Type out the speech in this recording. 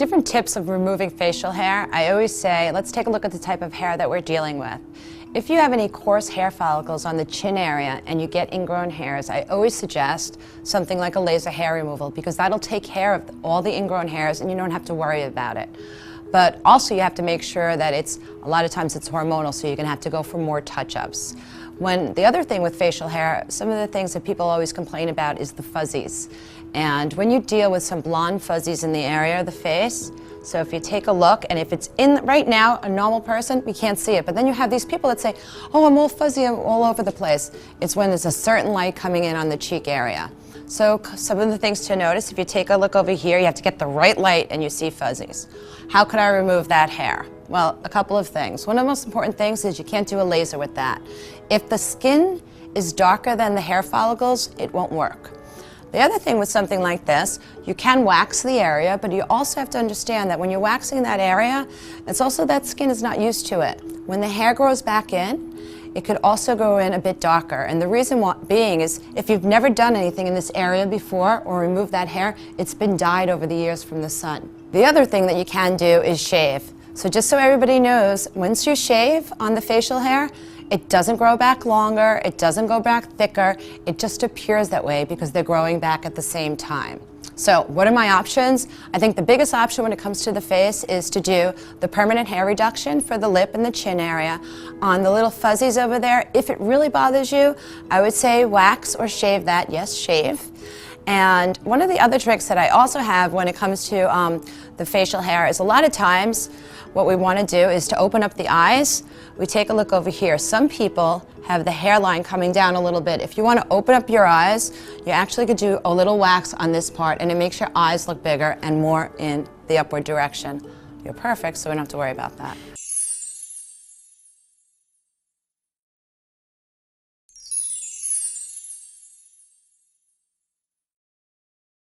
different tips of removing facial hair, I always say, let's take a look at the type of hair that we're dealing with. If you have any coarse hair follicles on the chin area and you get ingrown hairs, I always suggest something like a laser hair removal, because that'll take care of all the ingrown hairs and you don't have to worry about it. But also you have to make sure that a lot of times it's hormonal, so you're going to have to go for more touch-ups. The other thing with facial hair, some of the things that people always complain about is the fuzzies. And when you deal with some blonde fuzzies in the area of the face, so if you take a look, and if it's in right now, a normal person, we can't see it. But then you have these people that say, oh, I'm all fuzzy, I'm all over the place. It's when there's a certain light coming in on the cheek area. So some of the things to notice, if you take a look over here, you have to get the right light and you see fuzzies. How could I remove that hair? Well, a couple of things. One of the most important things is you can't do a laser with that. If the skin is darker than the hair follicles, it won't work. The other thing with something like this, you can wax the area, but you also have to understand that when you're waxing that area, it's also that skin is not used to it. When the hair grows back in, it could also go in a bit darker. And the reason being is if you've never done anything in this area before or removed that hair, it's been dyed over the years from the sun. The other thing that you can do is shave. So just so everybody knows, once you shave on the facial hair, it doesn't grow back longer, it doesn't go back thicker, it just appears that way because they're growing back at the same time. So what are my options? I think the biggest option when it comes to the face is to do the permanent hair reduction for the lip and the chin area. On the little fuzzies over there, if it really bothers you, I would say wax or shave that. Yes, shave. And one of the other tricks that I also have when it comes to the facial hair is a lot of times what we want to do is to open up the eyes. We take a look over here. Some people have the hairline coming down a little bit. If you want to open up your eyes, you actually could do a little wax on this part and it makes your eyes look bigger and more in the upward direction. You're perfect, so we don't have to worry about that.